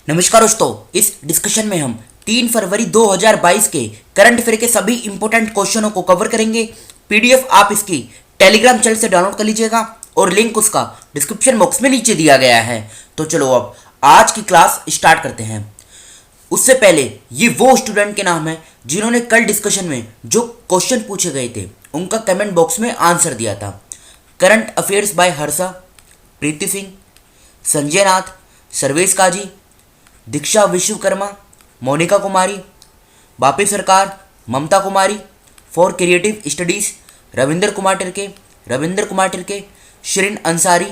नमस्कार दोस्तों, इस डिस्कशन में हम 3 फरवरी 2022 के करंट अफेयर के सभी इंपॉर्टेंट क्वेश्चनों को कवर करेंगे। पीडीएफ आप इसकी टेलीग्राम चैनल से डाउनलोड कर लीजिएगा और लिंक उसका डिस्क्रिप्शन बॉक्स में नीचे दिया गया है। तो चलो अब आज की क्लास स्टार्ट करते हैं। उससे पहले ये वो स्टूडेंट के नाम है जिन्होंने कल डिस्कशन में जो क्वेश्चन पूछे गए थे उनका कमेंट बॉक्स में आंसर दिया था। Current affairs by Harsha, Preeti Singh, Sanjay Nath, Sarvesh Kazi, Diksha Vishwakarma, Monika Kumari, Bapi Sarkar, Mamta Kumari, for creative studies, Ravindra Kumar Tirkey, Shirin Ansari,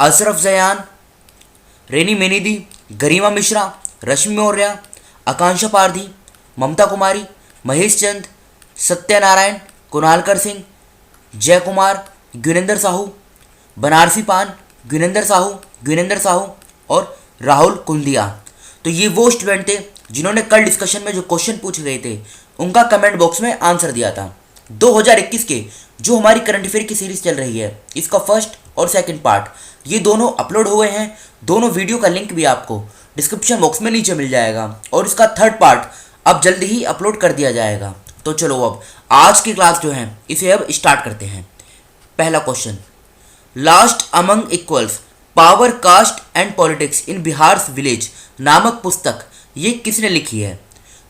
Ashraf Jayan, रेनी मेनिदी, गरिमा मिश्रा, रश्मि मौर्य, आकांक्षा पारधी, ममता कुमारी, महेश चंद, सत्यनारायण, कुणालकर सिंह, जय कुमार, गुनेंद्र साहू, बनारसी पान, गुनेंद्र साहू और राहुल कुंदिया। तो ये वो स्टूडेंट थे जिन्होंने कल डिस्कशन में जो क्वेश्चन पूछे गए थे उनका कमेंट बॉक्स में आंसर दिया था। 2021 के जो हमारी करंट अफेयर की सीरीज चल रही है इसका फर्स्ट और सेकंड पार्ट ये दोनों अपलोड हुए हैं। दोनों वीडियो का लिंक भी आपको डिस्क्रिप्शन बॉक्स में नीचे मिल जाएगा और इसका थर्ड पार्ट अब जल्दी ही अपलोड कर दिया जाएगा। तो चलो अब आज की क्लास जो है इसे अब स्टार्ट करते हैं। पहला question, last among equals power caste and politics in Bihar's village नामक पुस्तक ये किसने लिखी है?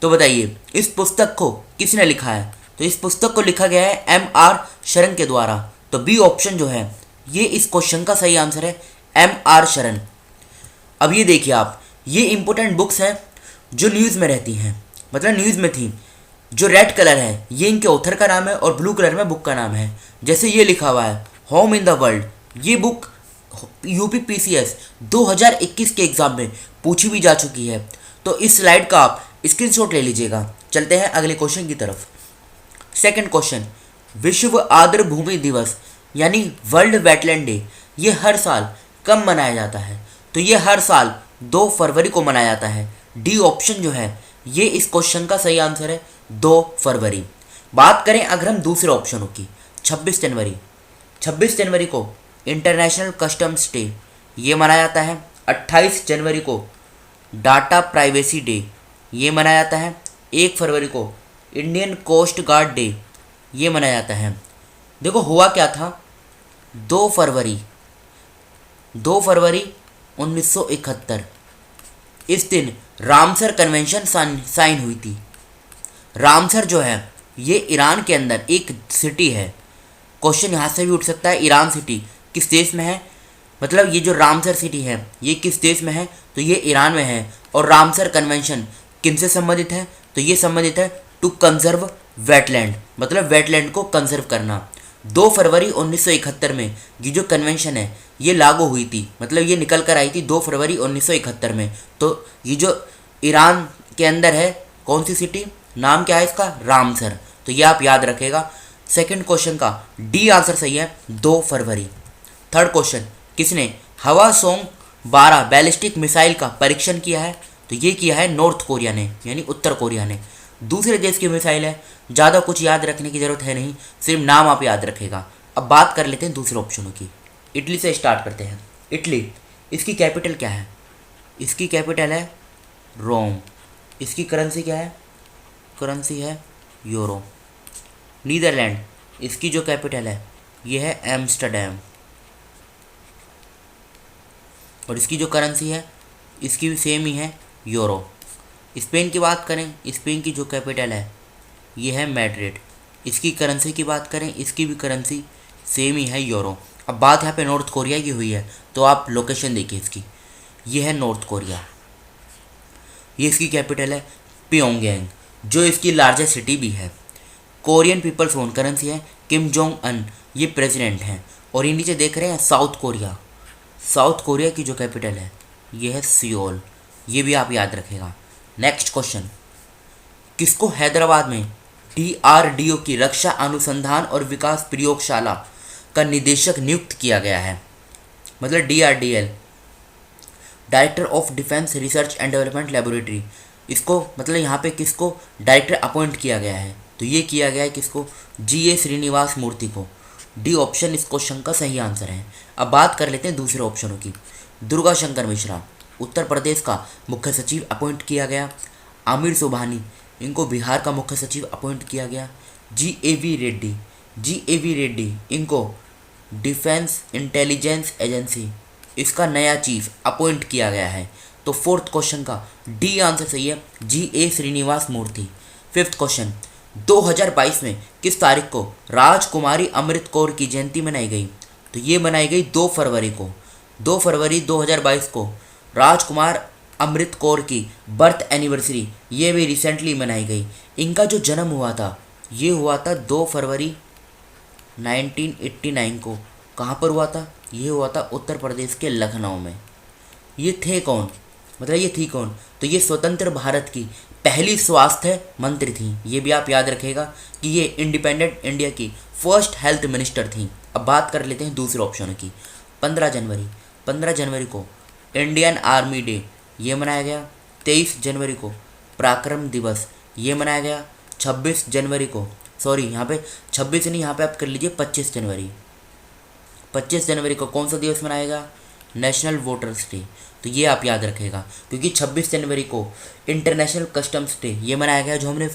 तो बताइए इस पुस्तक को किसने लिखा है? तो इस पुस्तक को लिखा गया है M.R. शरण के द्वारा। तो बी ऑप्शन जो है ये इस क्वेश्चन का सही आंसर है, M.R. शरण। अब ये देखिए आप, ये इंपॉर्टेंट बुक्स हैं जो न्यूज़ में रहती हैं, मतलब न्यूज़ में थी। जो रेड कलर है ये इनके ऑथर का नाम है और ब्लू कलर में बुक का नाम है। जैसे ये लिखा हुआ है होम इन द वर्ल्ड, ये बुक यूपीपीसीएस 2021 के एग्जाम में पूछी भी जा चुकी है। तो इस स्लाइड का आप स्क्रीनशॉट ले लीजिएगा। चलते हैं अगले क्वेश्चन की तरफ। सेकंड क्वेश्चन, विश्व आर्द्र भूमि दिवस यानी वर्ल्ड वेटलैंड डे ये हर साल कब मनाया जाता है? तो ये हर साल 2 फरवरी को मनाया जाता है। डी ऑप्शन जो है ये इस क्वेश्चन का सही आंसर है, 2 फरवरी। बात करें अगर हम दूसरे ऑप्शनों की, 26 जनवरी को इंटरनेशनल कस्टम्स डे ये मनाया जाता है। 28 जनवरी को डाटा प्राइवेसी डे ये मनाया जाता है। 1 फरवरी को इंडियन कोस्ट गार्ड डे ये मनाया जाता है। देखो हुआ क्या था, 2 फरवरी 1971 इस दिन रामसर कन्वेंशन साइन हुई थी। रामसर जो है ये ईरान के अंदर एक सिटी है। क्वेश्चन यहाँ से भी उठ सकता है, ईरान सिटी किस देश में है? मतलब ये जो रामसर सिटी है ये किस देश में है? तो ये ईरान में है। और रामसर कन्वेंशन किन से संबंधित है? तो ये संबंधित है टू कंजर्व वेटलैंड, मतलब वेटलैंड को कंजर्व करना। 2 फरवरी 1971 में ये जो कन्वेंशन है ये लागू हुई थी, मतलब ये निकल कर आई थी 2 फरवरी 1971 में। तो ये जो ईरान के अंदर है कौन सी सिटी, नाम क्या है इसका? रामसर। तो ये आप याद रखेगा। सेकंड क्वेश्चन का डी आंसर सही है, 2 फरवरी। थर्ड क्वेश्चन, किसने हवा सोंग 12 बैलिस्टिक मिसाइल का परीक्षण किया है? तो ये किया है नॉर्थ कोरिया ने, यानी उत्तर कोरिया ने। दूसरे देश की मिसाइल है, ज़्यादा कुछ याद रखने की ज़रूरत है नहीं, सिर्फ नाम आप याद रखेगा। अब बात कर लेते हैं दूसरे ऑप्शनों की। इटली से स्टार्ट करते हैं। इटली, इसकी कैपिटल क्या है? इसकी कैपिटल है रोम। इसकी करेंसी क्या है? करेंसी है यूरो। नीदरलैंड, इसकी जो कैपिटल है ये है एम्स्टर्डम और इसकी जो करेंसी है इसकी भी सेम ही है, यूरो। स्पेन की बात करें, स्पेन की जो कैपिटल है ये है मैड्रिड। इसकी करेंसी की बात करें, इसकी भी करेंसी सेम ही है, यूरो। अब बात यहाँ पे नॉर्थ कोरिया की हुई है तो आप लोकेशन देखिए इसकी, ये है नॉर्थ कोरिया। ये इसकी कैपिटल है प्योंगयांग, जो इसकी लार्जेस्ट सिटी भी है। कोरियन पीपल्स ओन करेंसी है किम जोंग अन, ये प्रेसिडेंट हैं। और ये नीचे देख रहे हैं साउथ कोरिया, साउथ कोरिया की जो कैपिटल है ये है सियोल। ये भी आप याद रखेगा। नेक्स्ट क्वेश्चन, किसको हैदराबाद में DRDO की रक्षा अनुसंधान और विकास प्रयोगशाला का निदेशक नियुक्त किया गया है? मतलब DRDL, director of defence research and development laboratory, इसको मतलब यहाँ पे किसको डायरेक्टर अपॉइंट किया गया है? तो ये किया गया है किसको? GA श्रीनिवास मूर्ति को। डी ऑप्शन इस क्वेश्चन का सही आंसर है। अब बात कर लेते हैं दूसरे ऑप्शनों की। दुर्गा शंकर मिश्रा, उत्तर प्रदेश का मुख्य सचिव अपॉइंट किया गया। आमिर सुबहानी, इनको बिहार का मुख्य सचिव अपॉइंट किया गया। जी ए वी रेड्डी, इनको डिफेंस इंटेलिजेंस एजेंसी, इसका नया चीफ अपॉइंट किया गया है। तो फोर्थ क्वेश्चन का डी आंसर सही है, G.A. श्रीनिवास मूर्ति। फिफ्थ क्वेश्चन, 2022 में किस तारीख को राजकुमारी अमृत कौर की जयंती मनाई गई? तो ये मनाई गई 2 फरवरी को। 2 फरवरी 2022 को राजकुमार अमृत कौर की बर्थ एनिवर्सरी ये भी रिसेंटली मनाई गई। इनका जो जन्म हुआ था ये हुआ था 2 फरवरी 1989 को। कहाँ पर हुआ था? ये हुआ था उत्तर प्रदेश के लखनऊ में। ये थे कौन, मतलब ये थी कौन? तो ये स्वतंत्र भारत की पहली स्वास्थ्य मंत्री थी। ये भी आप याद रखेगा कि ये इंडिपेंडेंट इंडिया की फर्स्ट हेल्थ मिनिस्टर थी। अब बात कर लेते हैं दूसरे ऑप्शन की। 15 जनवरी को इंडियन आर्मी डे ये मनाया गया। 23 जनवरी को पराक्रम दिवस ये मनाया गया। 26 जनवरी को, सॉरी यहाँ पे 26 नहीं, यहाँ पे आप कर लीजिए 25 जनवरी। 25 जनवरी को कौन सा दिवस मनाएगा? National voters day. तो ये आप याद रखेगा क्योंकि 26 जनवरी को इंटरनेशनल कस्टम्स डे ये मनाया गया, जो हमने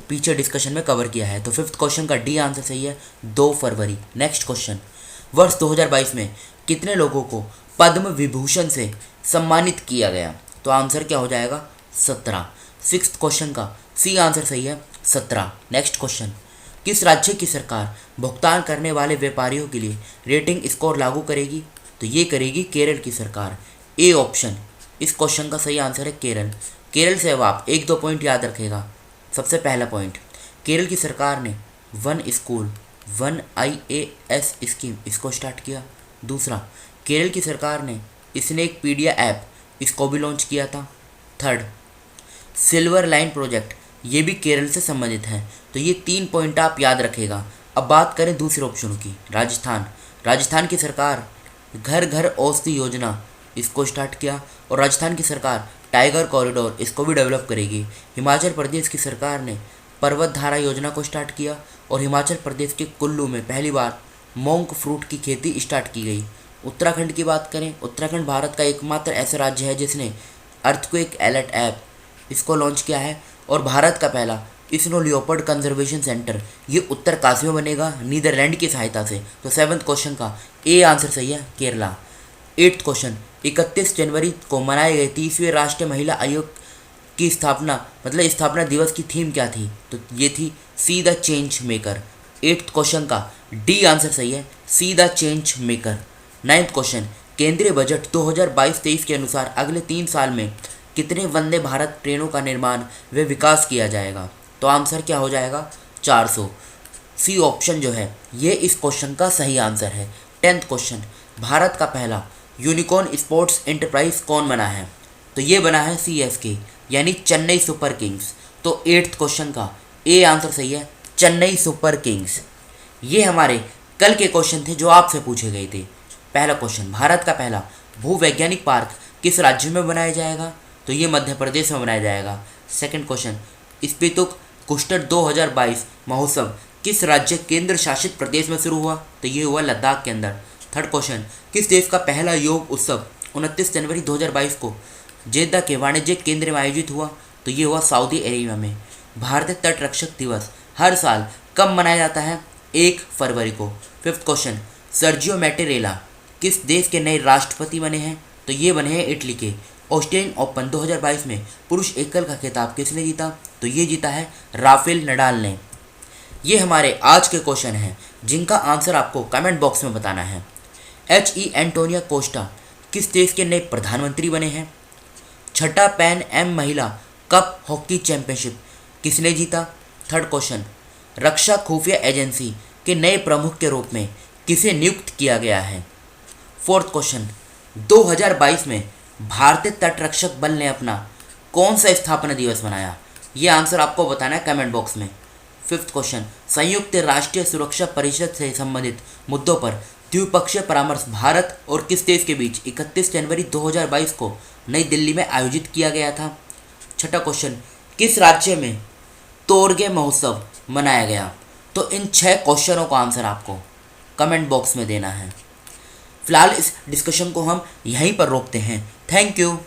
पीछे डिस्कशन में कवर किया है। तो फिफ्थ क्वेश्चन का डी आंसर सही है, 2 फरवरी। नेक्स्ट क्वेश्चन, वर्ष 2022 में कितने लोगों को पद्म विभूषण से सम्मानित किया गया? तो आंसर क्या हो जाएगा? 17। सिक्स्थ क्वेश्चन का सी आंसर सही है, 17। नेक्स्ट क्वेश्चन, किस राज्य की सरकार भुगतान करने वाले व्यापारियों के लिए रेटिंग स्कोर लागू करेगी? तो ये करेगी केरल की सरकार। ए ऑप्शन इस क्वेश्चन का सही आंसर है केरल। केरल से अब आप 1-2 पॉइंट याद रखेगा। सबसे पहला पॉइंट, केरल की सरकार ने 1 स्कूल 1 IAS स्कीम इसको स्टार्ट किया। दूसरा, केरल की सरकार ने स्नैकपीडिया ऐप इसको भी लॉन्च किया था। थर्ड, सिल्वर लाइन प्रोजेक्ट ये भी केरल से संबंधित है। तो ये 3 पॉइंट आप याद रखेगा। अब बात करें दूसरे ऑप्शन की, राजस्थान की सरकार घर घर औषधि योजना इसको स्टार्ट किया और राजस्थान की सरकार टाइगर कॉरिडोर इसको भी डेवलप करेगी। हिमाचल प्रदेश की सरकार ने पर्वत धारा योजना को स्टार्ट किया और हिमाचल प्रदेश के कुल्लू में पहली बार मोंक फ्रूट की खेती स्टार्ट की गई। उत्तराखंड की बात करें, उत्तराखंड भारत का एकमात्र ऐसा राज्य है जिसने अर्थक्वेक अलर्ट ऐप इसको लॉन्च किया है और भारत का पहला स्नो लियोपर्ड कंजर्वेशन सेंटर ये उत्तरकाशी में बनेगा नीदरलैंड की सहायता से। तो 7th क्वेश्चन का ए आंसर सही है, केरला। 8th क्वेश्चन, 31 जनवरी को मनाए गए 30वें राष्ट्रीय महिला आयोग की स्थापना, मतलब स्थापना दिवस की थीम क्या थी? तो ये थी see the change maker. 8th question का डी आंसर सही है, see the change maker. 9th question, केंद्रीय बजट 2022-23 के अनुसार अगले 3 साल में कितने वंदे भारत ट्रेनों का निर्माण व विकास किया जाएगा? तो आंसर क्या हो जाएगा? 400। सी ऑप्शन जो है ये इस क्वेश्चन का सही आंसर है। 10th क्वेश्चन, भारत का पहला यूनिकॉर्न स्पोर्ट्स एंटरप्राइज कौन बना है? तो ये बना है CSK यानी चेन्नई सुपर किंग्स। तो 8th क्वेश्चन का ए आंसर सही है, चेन्नई सुपर किंग्स। ये हमारे कल के क्वेश्चन थे जो आपसे पूछे गए थे। पहला क्वेश्चन, भारत का पहला भूवैज्ञानिक पार्क किस राज्य में बनाया जाएगा? तो ये मध्य प्रदेश में बनाया जाएगा। सेकंड क्वेश्चन, स्पीतुक कुष्ठर 2022 महोत्सव किस राज्य केंद्र शासित प्रदेश में शुरू हुआ? तो ये हुआ लद्दाख के अंदर। थर्ड क्वेश्चन, किस देश का पहला योग उत्सव 29 जनवरी 2022 को जेद्दा के वाणिज्यिक केंद्र में आयोजित हुआ? तो ये हुआ सऊदी अरेबिया में। भारतीय तट रक्षक दिवस हर साल कब मनाया जाता है? 1 फरवरी को। फिफ्थ क्वेश्चन, सर्जियो मैटेरेला किस देश के नए राष्ट्रपति बने हैं? तो ये बने हैं इटली के। ऑस्ट्रेलियन ओपन 2022 में पुरुष एकल का खिताब किसने जीता? तो ये जीता है राफेल नडाल ने। ये हमारे आज के क्वेश्चन हैं जिनका आंसर आपको कमेंट बॉक्स में बताना है। HE एंटोनिया कोस्टा किस देश के नए प्रधानमंत्री बने हैं? छठा पैन एम महिला कप हॉकी चैंपियनशिप किसने जीता? थर्ड क्वेश्चन, रक्षा खुफिया एजेंसी के नए प्रमुख के रूप में किसे नियुक्त किया गया है? फोर्थ क्वेश्चन, 2022 में भारतीय तटरक्षक बल ने अपना कौन सा स्थापना दिवस मनाया? ये आंसर आपको बताना है कमेंट बॉक्स में। फिफ्थ क्वेश्चन, संयुक्त राष्ट्रीय सुरक्षा परिषद से संबंधित मुद्दों पर द्विपक्षीय परामर्श भारत और किस देश के बीच 31 जनवरी 2022 को नई दिल्ली में आयोजित किया गया था? छठा क्वेश्चन, किस राज्य में तोरगे महोत्सव मनाया गया? तो इन 6 क्वेश्चनों का आंसर आपको कमेंट बॉक्स में देना है। फिलहाल इस डिस्कशन को हम यहीं पर रोकते हैं। Thank you.